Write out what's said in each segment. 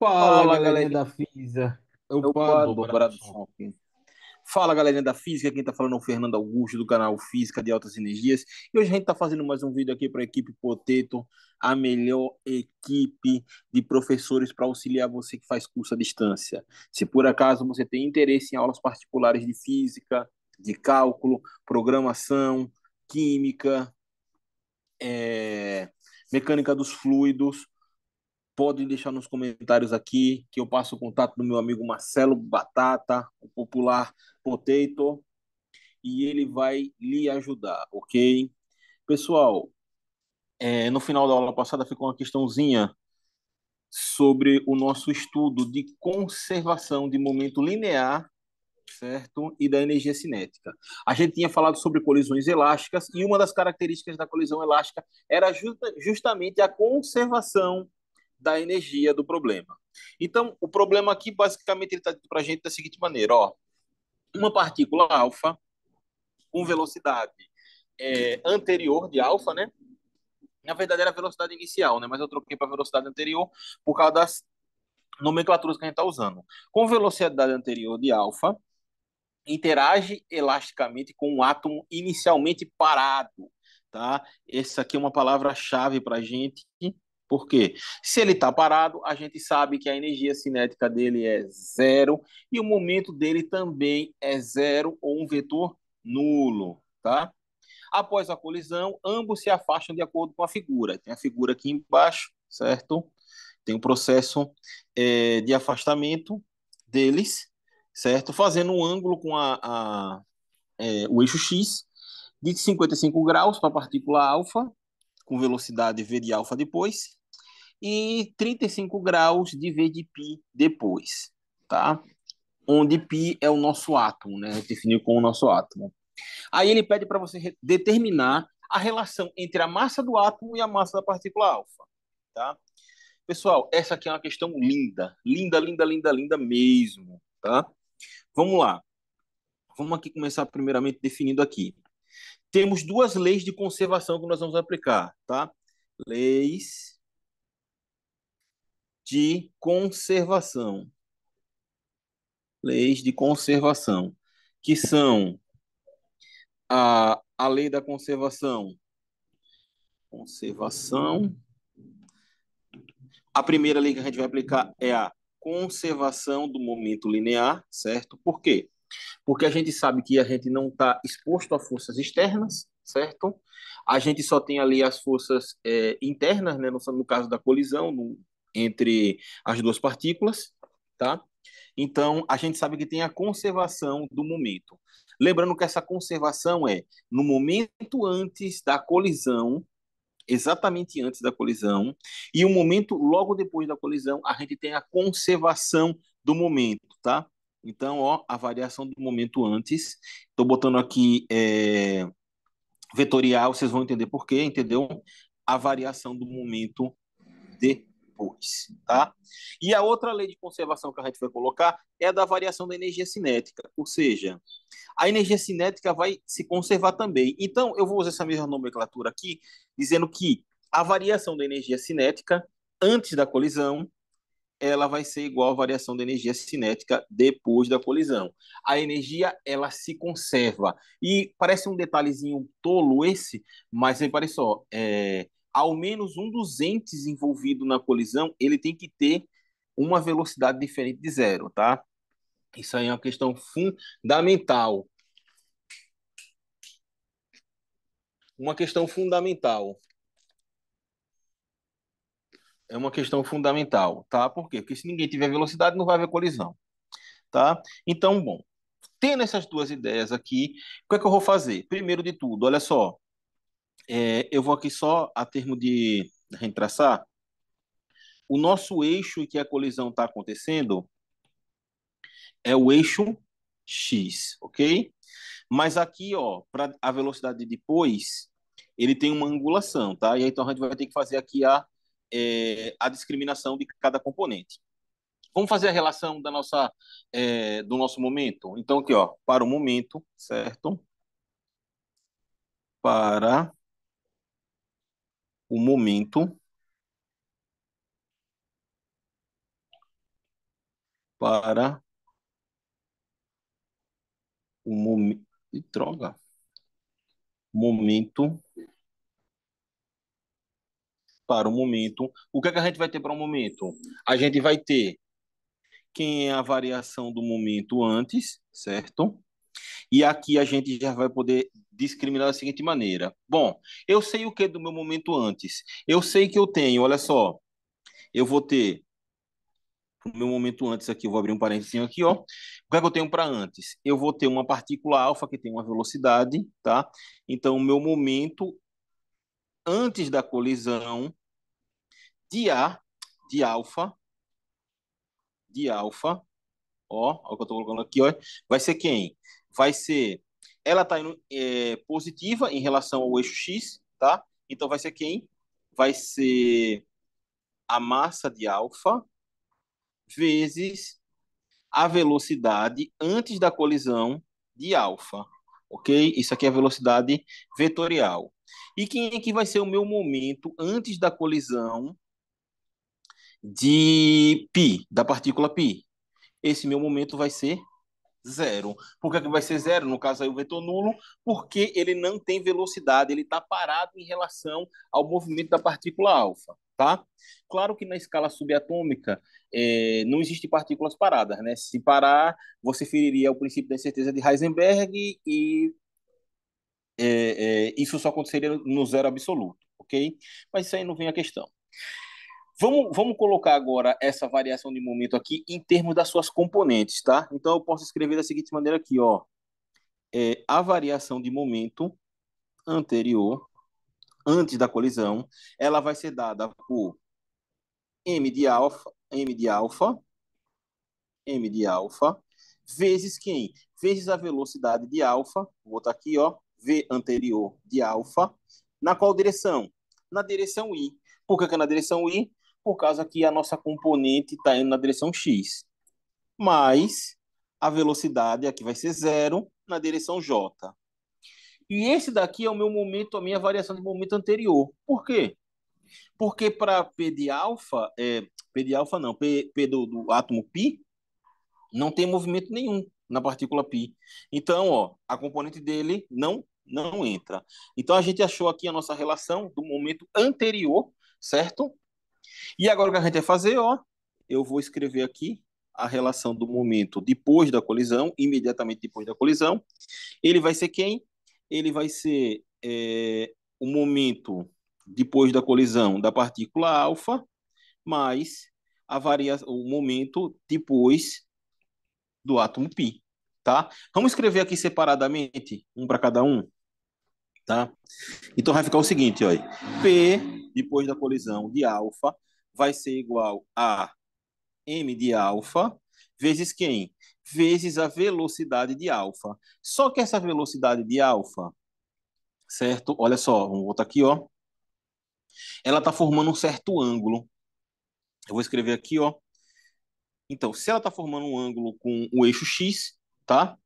Fala, Fala, galerinha galerinha. da Fisa. Opa, Opa, dobrado o dobrado som. som aqui. Fala, galerinha da Física. Quem tá falando é o Fernando Augusto, do canal Física de Altas Energias. E hoje a gente tá fazendo mais um vídeo aqui para a equipe Potato, a melhor equipe de professores para auxiliar você que faz curso à distância. Se por acaso você tem interesse em aulas particulares de física, de cálculo, programação, química, mecânica dos fluidos, podem deixar nos comentários aqui que eu passo o contato do meu amigo Marcelo Batata, o popular Potato, e ele vai lhe ajudar, ok? Pessoal, no final da aula passada ficou uma questãozinha sobre o nosso estudo de conservação de momento linear, certo? E da energia cinética. A gente tinha falado sobre colisões elásticas e uma das características da colisão elástica era justamente a conservação da energia do problema. Então, o problema aqui, basicamente, ele está dito para a gente da seguinte maneira, ó, uma partícula alfa com velocidade anterior de alfa, né? Na verdade, era a velocidade inicial, né? Mas eu troquei para a velocidade anterior por causa das nomenclaturas que a gente está usando. Com velocidade anterior de alfa, interage elasticamente com um átomo inicialmente parado, tá? Essa aqui é uma palavra-chave para a gente. Por quê? Se ele está parado, a gente sabe que a energia cinética dele é zero e o momento dele também é zero ou um vetor nulo, tá? Após a colisão, ambos se afastam de acordo com a figura. Tem a figura aqui embaixo, certo? Tem um processo de afastamento deles, certo? Fazendo um ângulo com o eixo X de 55 graus para a partícula alfa, com velocidade v de alfa depois, e 35 graus de v de π depois, tá? Onde π é o nosso átomo, né? A gente definiu com o nosso átomo. Aí ele pede para você determinar a relação entre a massa do átomo e a massa da partícula alfa, tá? Pessoal, essa aqui é uma questão linda, linda, linda, linda, linda mesmo, tá? Vamos lá. Vamos aqui começar primeiramente definindo aqui. Temos duas leis de conservação que nós vamos aplicar, tá? Leis de conservação. Leis de conservação, que são a lei da conservação. Conservação. A primeira lei que a gente vai aplicar é a conservação do momento linear, certo? Por quê? Porque a gente sabe que a gente não está exposto a forças externas, certo? A gente só tem ali as forças internas, né? No caso da colisão entre as duas partículas, tá? Então, a gente sabe que tem a conservação do momento. Lembrando que essa conservação é no momento antes da colisão, exatamente antes da colisão, e o momento logo depois da colisão, a gente tem a conservação do momento, tá? Então, ó, a variação do momento antes. Estou botando aqui vetorial, vocês vão entender por quê, entendeu? A variação do momento depois, tá? E a outra lei de conservação que a gente vai colocar é a da variação da energia cinética, ou seja, a energia cinética vai se conservar também. Então, eu vou usar essa mesma nomenclatura aqui, dizendo que a variação da energia cinética antes da colisão, ela vai ser igual à variação da energia cinética depois da colisão. A energia, ela se conserva. E parece um detalhezinho tolo esse, mas aí parece só, ao menos um dos entes envolvido na colisão, ele tem que ter uma velocidade diferente de zero, tá? Isso aí é uma questão fundamental. Uma questão fundamental. É uma questão fundamental, tá? Por quê? Porque se ninguém tiver velocidade, não vai haver colisão, tá? Então, bom, tendo essas duas ideias aqui, o que é que eu vou fazer? Primeiro de tudo, olha só, eu vou aqui só a termo de a gente traçar, o nosso eixo em que a colisão está acontecendo é o eixo X, ok? Mas aqui, ó, para a velocidade de depois, ele tem uma angulação, tá? E aí, então a gente vai ter que fazer aqui a discriminação de cada componente. Vamos fazer a relação do nosso momento? Então, aqui, ó, para o momento, certo? Para o momento, para o momento. Droga. Momento para o momento. O que é que a gente vai ter para o momento? A gente vai ter quem é a variação do momento antes, certo? E aqui a gente já vai poder discriminar da seguinte maneira. Bom, eu sei o que do meu momento antes. Eu sei que eu tenho, olha só, eu vou ter o meu momento antes aqui, eu vou abrir um parênteses aqui, ó. O que é que eu tenho para antes? Eu vou ter uma partícula alfa que tem uma velocidade, tá? Então, o meu momento antes da colisão de A, de alfa, ó o que eu estou colocando aqui, ó, vai ser quem? Vai ser, ela está indo positiva em relação ao eixo X, tá? Então vai ser quem? Vai ser a massa de alfa vezes a velocidade antes da colisão de alfa, ok? Isso aqui é a velocidade vetorial. E quem é que vai ser o meu momento antes da colisão de π, da partícula π? Esse meu momento vai ser zero. Por que que vai ser zero? No caso aí o vetor nulo, porque ele não tem velocidade, ele está parado em relação ao movimento da partícula alfa, tá? Claro que na escala subatômica não existe partículas paradas, né? Se parar, você feriria o princípio da incerteza de Heisenberg e isso só aconteceria no zero absoluto, ok? Mas isso aí não vem a questão. Vamos colocar agora essa variação de momento aqui em termos das suas componentes, tá? Então eu posso escrever da seguinte maneira aqui, ó. A variação de momento anterior, antes da colisão, ela vai ser dada por m de alfa, m de alfa, vezes quem? Vezes a velocidade de alfa, vou botar aqui, ó, v anterior de alfa, na qual direção? Na direção y. Por que que é na direção y? Por causa que a nossa componente está indo na direção x. Mais a velocidade, aqui vai ser zero, na direção j. E esse daqui é o meu momento, a minha variação de momento anterior. Por quê? Porque para P de alfa, P de alfa não, P do átomo π, não tem movimento nenhum na partícula π. Então, ó, a componente dele não entra. Então, a gente achou aqui a nossa relação do momento anterior, certo? E agora o que a gente vai fazer, ó, eu vou escrever aqui a relação do momento depois da colisão, imediatamente depois da colisão. Ele vai ser quem? Ele vai ser o momento depois da colisão da partícula alfa mais o momento depois do átomo π, tá? Vamos escrever aqui separadamente, um para cada um, tá? Então vai ficar o seguinte, ó, P depois da colisão de alfa vai ser igual a m de alfa vezes quem? Vezes a velocidade de alfa. Só que essa velocidade de alfa, certo? Olha só, vamos botar aqui, ó. Ela está formando um certo ângulo. Eu vou escrever aqui, ó. Então, se ela está formando um ângulo com o eixo x, tá?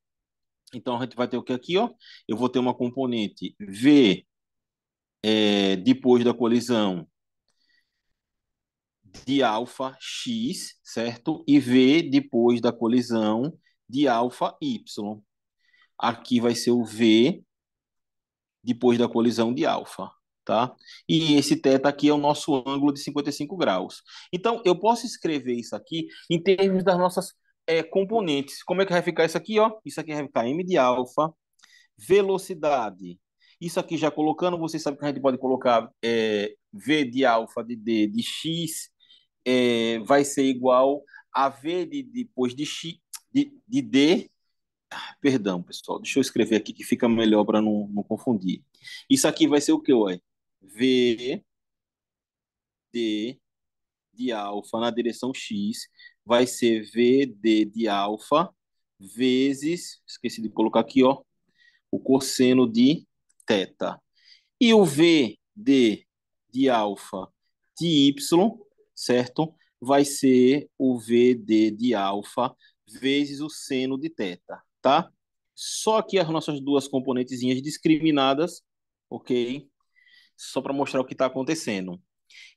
Então, a gente vai ter o que aqui, ó? Eu vou ter uma componente v depois da colisão de alfa x, certo? E v depois da colisão de alfa y. Aqui vai ser o v depois da colisão de alfa, tá? E esse θ aqui é o nosso ângulo de 55 graus. Então, eu posso escrever isso aqui em termos das nossas componentes. Como é que vai ficar isso aqui, ó? Isso aqui vai ficar m de alfa, velocidade. Isso aqui já colocando, você sabe que a gente pode colocar v de alfa de d de x vai ser igual a v depois de x de d. Perdão, pessoal, deixa eu escrever aqui que fica melhor para não confundir. Isso aqui vai ser o que, ué? V d de alfa na direção x vai ser v d de alfa vezes, esqueci de colocar aqui, ó, o cosseno de θ. E o v d de alfa de y, certo? Vai ser o v d de alfa vezes o seno de θ, tá? Só que as nossas duas componentezinhas discriminadas, ok? Só para mostrar o que está acontecendo.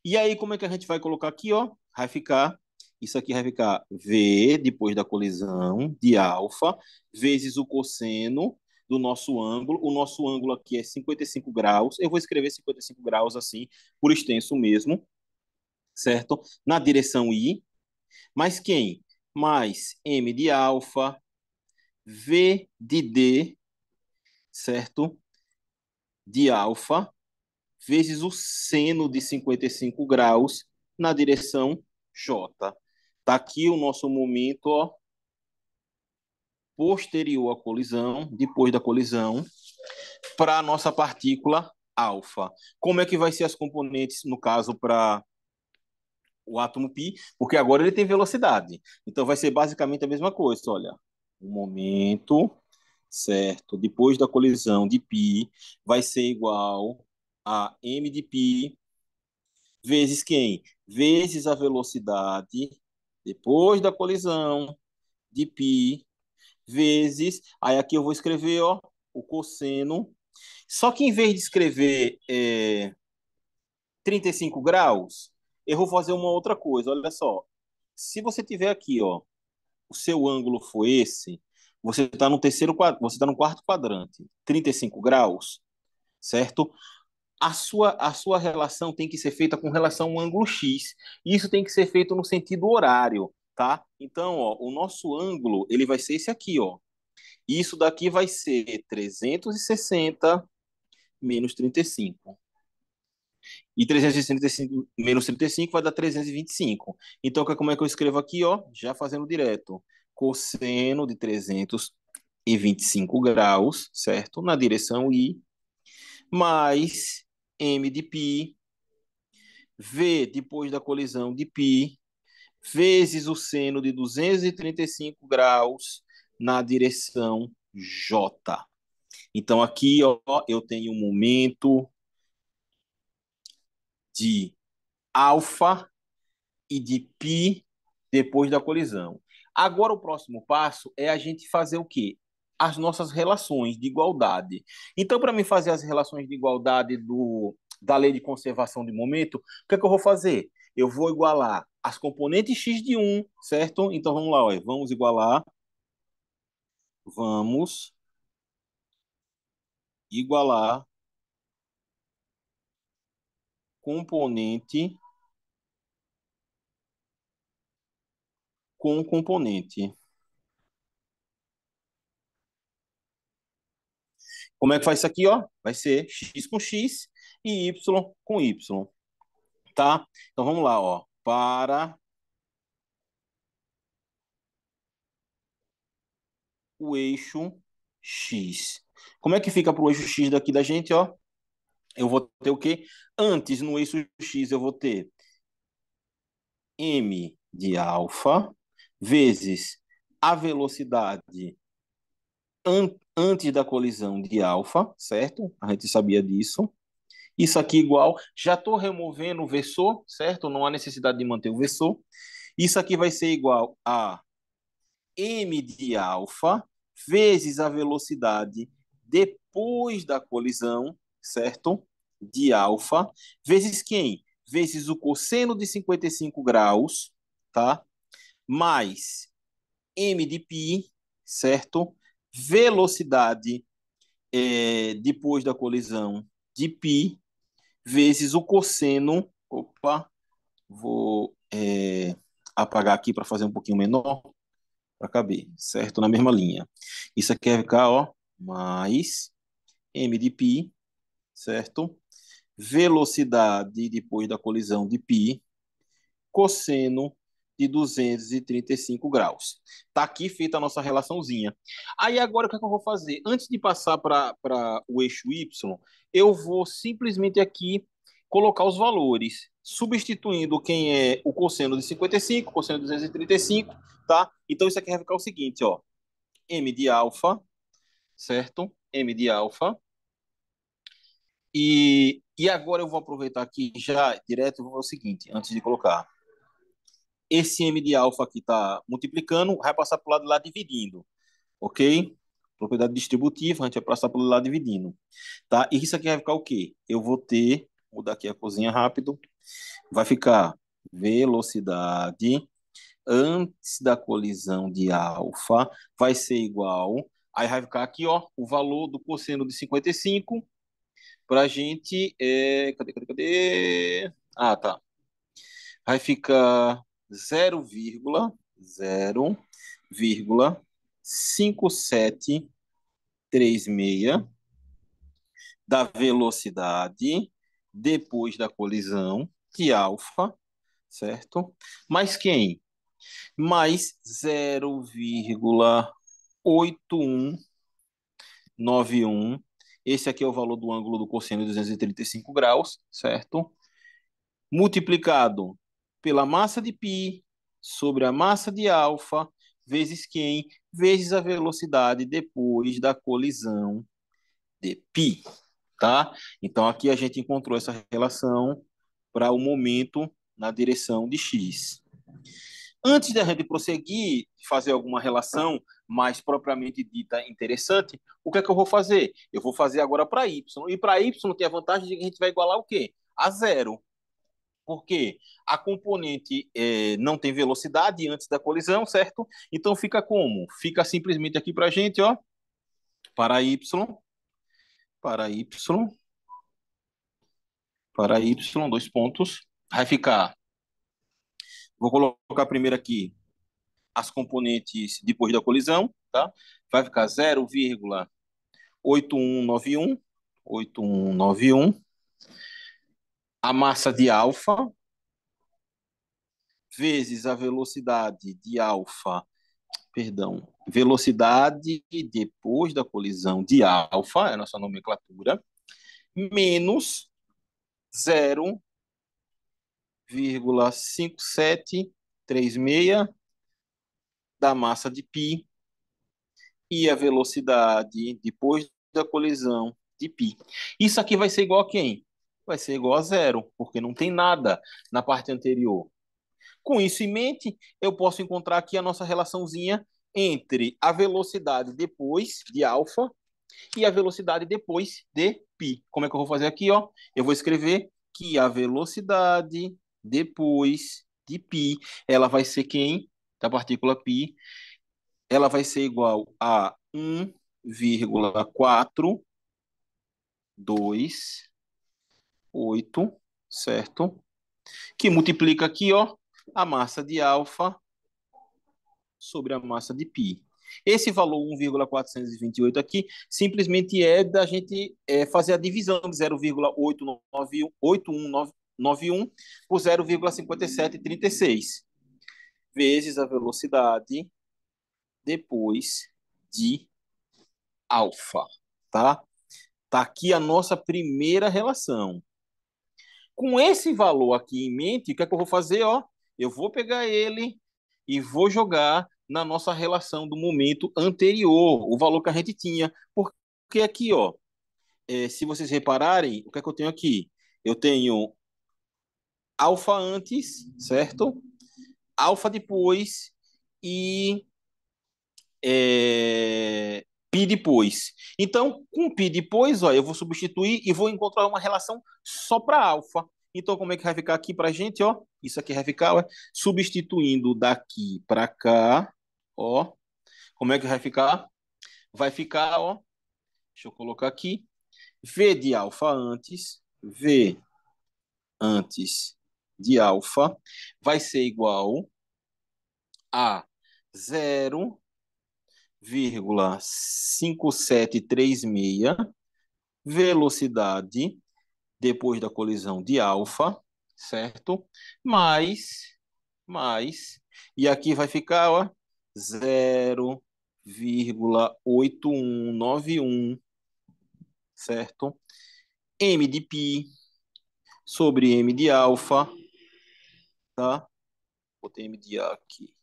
E aí, como é que a gente vai colocar aqui, ó? Vai ficar Isso aqui vai ficar V, depois da colisão, de alfa, vezes o cosseno do nosso ângulo. O nosso ângulo aqui é 55 graus. Eu vou escrever 55 graus assim, por extenso mesmo, certo? Na direção I. Mais quem? Mais M de alfa, V de D, certo? De alfa, vezes o seno de 55 graus na direção J. Tá aqui o nosso momento, ó, posterior à colisão, depois da colisão, para a nossa partícula alfa. Como é que vai ser as componentes, no caso, para o átomo π? Porque agora ele tem velocidade. Então vai ser basicamente a mesma coisa. Olha, o momento, certo? Depois da colisão de π vai ser igual a m de π vezes quem? Vezes a velocidade depois da colisão de π vezes. Aí aqui eu vou escrever, ó, o cosseno. Só que em vez de escrever 35 graus, eu vou fazer uma outra coisa. Olha só. Se você tiver aqui, ó, o seu ângulo foi esse, você está no terceiro quadrante, você está no quarto quadrante, 35 graus, certo? A sua relação tem que ser feita com relação ao ângulo X. Isso tem que ser feito no sentido horário, tá? Então, ó, o nosso ângulo, ele vai ser esse aqui, ó. Isso daqui vai ser 360 menos 35. E 365 menos 35 vai dar 325. Então, como é que eu escrevo aqui, ó? Já fazendo direto. Cosseno de 325 graus, certo? Na direção I, mais M de π, V depois da colisão de π, vezes o seno de 235 graus na direção J. Então, aqui, ó, eu tenho um momento de alfa e de π depois da colisão. Agora, o próximo passo é a gente fazer o quê? As nossas relações de igualdade. Então, para mim fazer as relações de igualdade da lei de conservação de momento, o que é que eu vou fazer? Eu vou igualar as componentes x de um, certo? Então, vamos lá, ó, vamos igualar componente com componente. Como é que faz isso aqui, ó? Vai ser x com x e y com y, tá? Então vamos lá, ó. Para o eixo x. Como é que fica para o eixo x daqui da gente, ó? Eu vou ter o quê? Antes, no eixo x, eu vou ter m de alfa vezes a velocidade antes da colisão de alfa, certo? A gente sabia disso. Isso aqui igual, já estou removendo o versor, certo? Não há necessidade de manter o versor. Isso aqui vai ser igual a m de alfa vezes a velocidade depois da colisão, certo? De alfa, vezes quem? Vezes o cosseno de 55 graus, tá? Mais m de π, certo? Velocidade depois da colisão de π, vezes o cosseno. Opa, vou apagar aqui para fazer um pouquinho menor para caber, certo? Na mesma linha. Isso aqui vai ficar, ó, mais m de π, certo? Velocidade depois da colisão de π, cosseno de 235 graus. Tá aqui feita a nossa relaçãozinha. Aí agora o que é que eu vou fazer? Antes de passar para o eixo y, eu vou simplesmente aqui colocar os valores, substituindo quem é o cosseno de 55, cosseno de 235, tá? Então isso aqui vai ficar o seguinte, ó, m de alfa, certo? M de alfa. E agora eu vou aproveitar aqui já direto, eu vou fazer o seguinte, antes de colocar. Esse m de alfa aqui está multiplicando, vai passar para o lado de lá dividindo, ok? Propriedade distributiva, a gente vai passar para o lado dividindo, tá? E isso aqui vai ficar o quê? Eu vou ter, vou mudar aqui a cozinha rápido, vai ficar velocidade antes da colisão de alfa vai ser igual. Aí vai ficar aqui, ó, o valor do cosseno de 55 para a gente. Cadê? Ah, tá. Vai ficar 0,5736 da velocidade depois da colisão de alfa, certo? Mais quem? Mais 0,8191. Esse aqui é o valor do ângulo do cosseno de 235 graus, certo? Multiplicado pela massa de π sobre a massa de alfa, vezes quem? Vezes a velocidade depois da colisão de π, tá? Então aqui a gente encontrou essa relação para o momento na direção de x. Antes da gente prosseguir, fazer alguma relação mais propriamente dita interessante, o que é que eu vou fazer? Eu vou fazer agora para y. E para y tem a vantagem de que a gente vai igualar o quê? A zero. Porque a componente não tem velocidade antes da colisão, certo? Então fica como? Fica simplesmente aqui para a gente, ó, para y, para y, para y, dois pontos. Vai ficar, vou colocar primeiro aqui as componentes depois da colisão, tá? Vai ficar 0,8191, 8191, a massa de alfa vezes a velocidade de alfa, perdão, velocidade depois da colisão de alfa, é a nossa nomenclatura, menos 0,5736 da massa de π e a velocidade depois da colisão de π. Isso aqui vai ser igual a quem? Vai ser igual a zero, porque não tem nada na parte anterior. Com isso em mente, eu posso encontrar aqui a nossa relaçãozinha entre a velocidade depois de alfa e a velocidade depois de π. Como é que eu vou fazer aqui, ó? Eu vou escrever que a velocidade depois de π, ela vai ser quem? Da partícula π, ela vai ser igual a 1,428, certo? Que multiplica aqui, ó, a massa de alfa sobre a massa de π. Esse valor 1,428 aqui simplesmente é da gente fazer a divisão de 0,8191 por 0,5736 vezes a velocidade depois de alfa, tá? Tá aqui a nossa primeira relação. Com esse valor aqui em mente, o que é que eu vou fazer, ó? Eu vou pegar ele e vou jogar na nossa relação do momento anterior, o valor que a gente tinha. Porque aqui, ó, se vocês repararem, o que é que eu tenho aqui? Eu tenho alfa antes, certo? Alfa depois e π depois. Então, com π depois, ó, eu vou substituir e vou encontrar uma relação só para alfa. Então, como é que vai ficar aqui para a gente, ó? Isso aqui vai ficar, ó, substituindo daqui para cá, ó. Como é que vai ficar? Vai ficar, ó, deixa eu colocar aqui, V de alfa antes, V antes de alfa, vai ser igual a 0,5736 velocidade depois da colisão de alfa, certo? Mais, e aqui vai ficar, ó, 0,8191, certo? M de π sobre M de alfa, tá? Botei M de A aqui.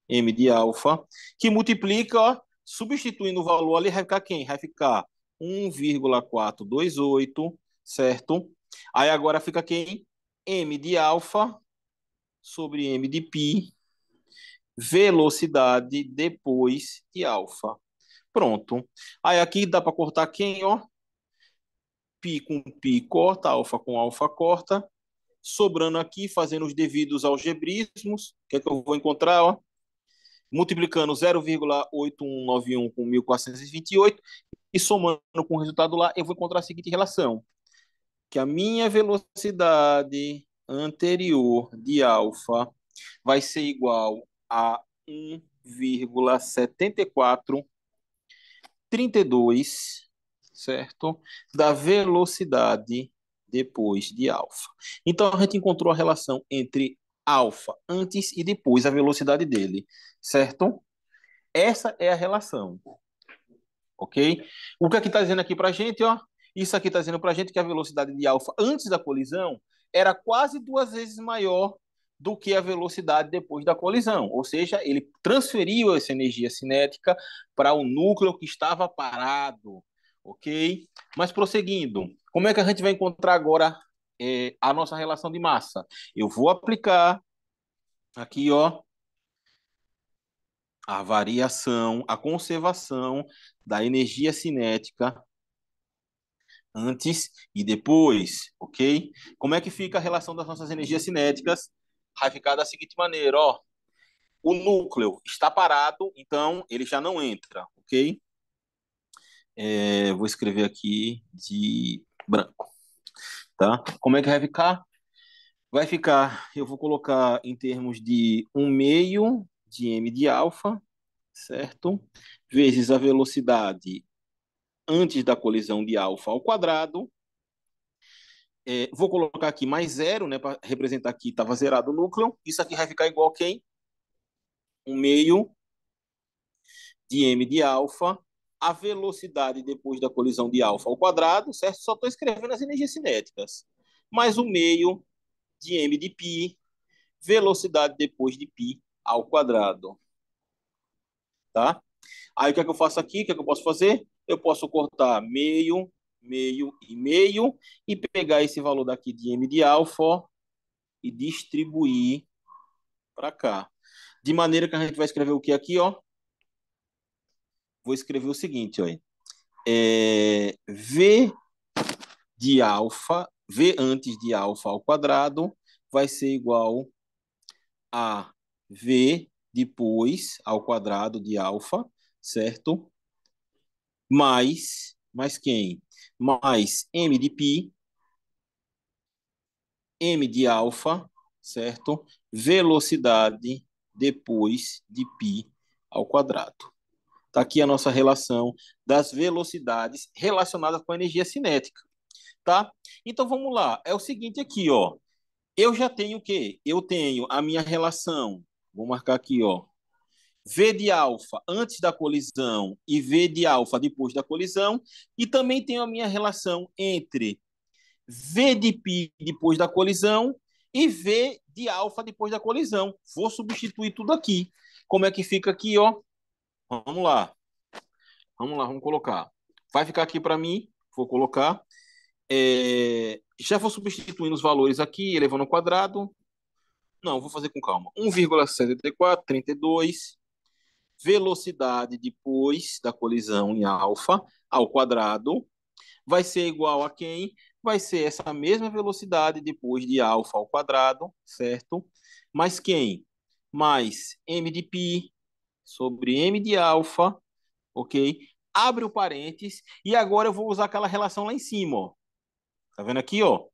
M de alfa, que multiplica, ó, substituindo o valor ali, vai ficar quem? Vai ficar 1,428, certo? Aí agora fica quem? M de alfa sobre M de π, velocidade depois de alfa. Pronto. Aí aqui dá para cortar quem, ó? Π com π corta, alfa com alfa corta. Sobrando aqui, fazendo os devidos algebrismos, o que é que eu vou encontrar? Ó? Multiplicando 0,8191 com 1428 e somando com o resultado lá, eu vou encontrar a seguinte relação, que a minha velocidade anterior de alfa vai ser igual a 1,7432, certo? Da velocidade depois de alfa. Então a gente encontrou a relação entre alfa antes e depois, a velocidade dele, certo? Essa é a relação, ok? O que é que está dizendo aqui para a gente, ó? Isso aqui está dizendo para a gente que a velocidade de alfa antes da colisão era quase 2 vezes maior do que a velocidade depois da colisão. Ou seja, ele transferiu essa energia cinética para o núcleo que estava parado, ok? Mas prosseguindo, como é que a gente vai encontrar agora a nossa relação de massa? Eu vou aplicar aqui, ó, a variação, a conservação da energia cinética antes e depois, ok? Como é que fica a relação das nossas energias cinéticas? Vai ficar da seguinte maneira, ó. O núcleo está parado, então ele já não entra, ok? Vou escrever aqui de branco, tá? Como é que vai ficar? Vai ficar, eu vou colocar em termos de 1/2 de m de alfa, certo? Vezes a velocidade antes da colisão de alfa ao quadrado. Vou colocar aqui mais zero, né, para representar que estava zerado o núcleo. Isso aqui vai ficar igual a quem? 1/2 de m de alfa, a velocidade depois da colisão de alfa ao quadrado, certo? Só estou escrevendo as energias cinéticas. Mais 1/2 de m de π, velocidade depois de π ao quadrado, tá? Aí o que é que eu faço aqui? O que é que eu posso fazer? Eu posso cortar meio, meio e meio e pegar esse valor daqui de m de alfa, ó, e distribuir para cá. De maneira que a gente vai escrever o que aqui, ó? Vou escrever o seguinte, ó. V de alfa, V antes de alfa ao quadrado, vai ser igual a V depois ao quadrado de alfa, certo? Mais quem? Mais m de π, m de alfa, certo? Velocidade depois de π ao quadrado. Está aqui a nossa relação das velocidades relacionadas com a energia cinética, tá? Então vamos lá. É o seguinte aqui, ó. Eu já tenho o quê? Eu tenho a minha relação. Vou marcar aqui, ó. V de alfa antes da colisão e V de alfa depois da colisão. E também tenho a minha relação entre V de π depois da colisão e V de alfa depois da colisão. Vou substituir tudo aqui. Como é que fica aqui, ó? Vamos lá. Vamos lá, vamos colocar. Vai ficar aqui para mim, vou colocar. Já vou substituindo os valores aqui, elevando ao quadrado. Não, vou fazer com calma. 1,7432, velocidade depois da colisão em alfa ao quadrado, vai ser igual a quem? Vai ser essa mesma velocidade depois de alfa ao quadrado, certo? Mais quem? Mais m de π sobre m de alfa, ok? Abre o parênteses e agora eu vou usar aquela relação lá em cima, ó. Tá vendo aqui, ó?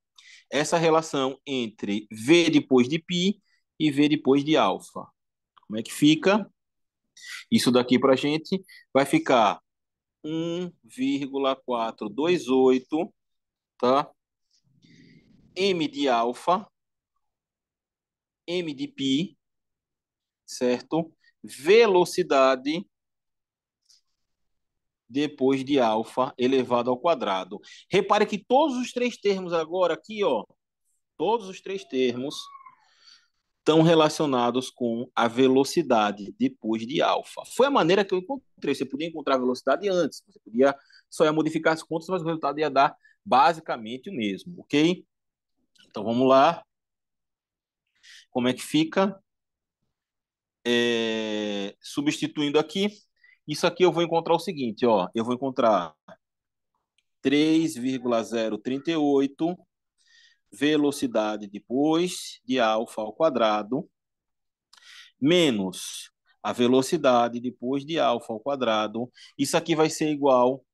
Essa relação entre V depois de π e V depois de alfa. Como é que fica? Isso daqui para a gente vai ficar 1,428, tá? M de alfa, M de π, certo? Velocidade depois de alfa elevado ao quadrado. Repare que todos os três termos agora aqui, ó, todos os três termos estão relacionados com a velocidade depois de alfa. Foi a maneira que eu encontrei. Você podia encontrar a velocidade antes, você podia só ia modificar as contas, mas o resultado ia dar basicamente o mesmo, ok? Então vamos lá. Como é que fica? Substituindo aqui, isso aqui eu vou encontrar o seguinte, ó, eu vou encontrar 3,038 velocidade depois de alfa ao quadrado, menos a velocidade depois de alfa ao quadrado. Isso aqui vai ser igual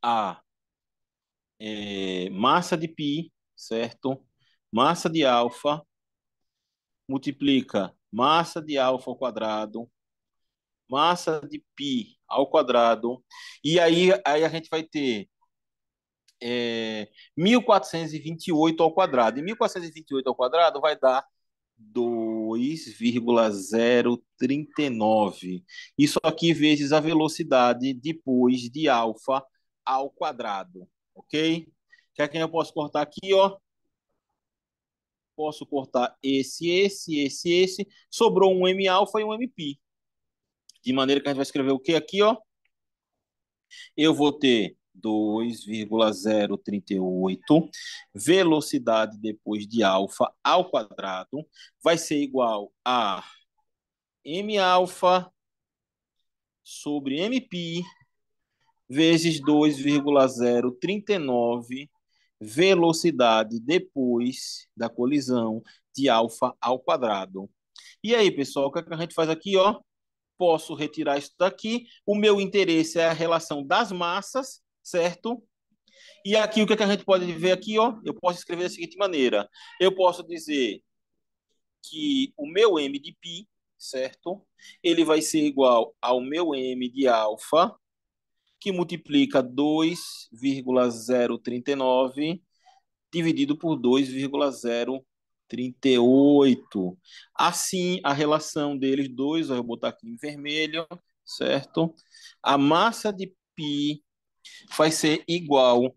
a massa de π, certo? Massa de alfa multiplica massa de alfa ao quadrado, massa de π ao quadrado, e aí a gente vai ter 1.428 ao quadrado. E 1.428 ao quadrado vai dar 2,039. Isso aqui vezes a velocidade depois de alfa ao quadrado, ok? Quer que eu posso cortar aqui, ó? Posso cortar esse. Sobrou um m alfa e um m π. De maneira que a gente vai escrever o que aqui, ó? Eu vou ter 2,038, velocidade depois de alfa ao quadrado vai ser igual a m alfa sobre mπ vezes 2,039, velocidade depois da colisão de alfa ao quadrado. E aí, pessoal, o que a gente faz aqui, ó? Posso retirar isso daqui. O meu interesse é a relação das massas, certo? E aqui, o que a gente pode ver aqui, ó? Eu posso escrever da seguinte maneira. Eu posso dizer que o meu m de π, certo? Ele vai ser igual ao meu m de alfa, que multiplica 2,039 dividido por 2,038. Assim, a relação deles dois, eu vou botar aqui em vermelho, certo? A massa de π vai ser igual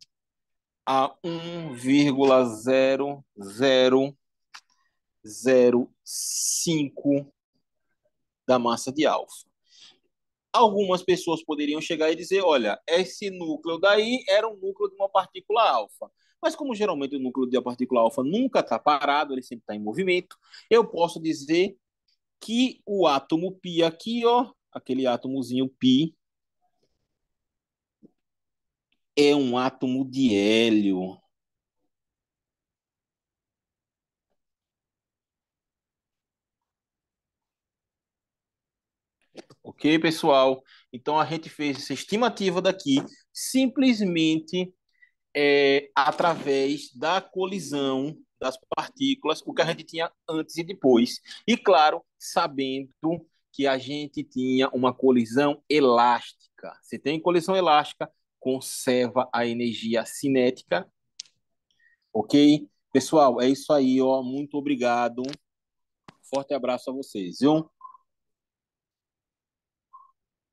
a 1,0005 da massa de alfa. Algumas pessoas poderiam chegar e dizer, olha, esse núcleo daí era um núcleo de uma partícula alfa. Mas como geralmente o núcleo de uma partícula alfa nunca está parado, ele sempre está em movimento, eu posso dizer que o átomo π aqui, ó, aquele átomozinho π, é um átomo de hélio. Ok, pessoal? Então a gente fez essa estimativa daqui simplesmente através da colisão das partículas, o que a gente tinha antes e depois. E, claro, sabendo que a gente tinha uma colisão elástica. Se tem colisão elástica, conserva a energia cinética, ok? Pessoal, é isso aí, ó. Muito obrigado. Forte abraço a vocês, viu?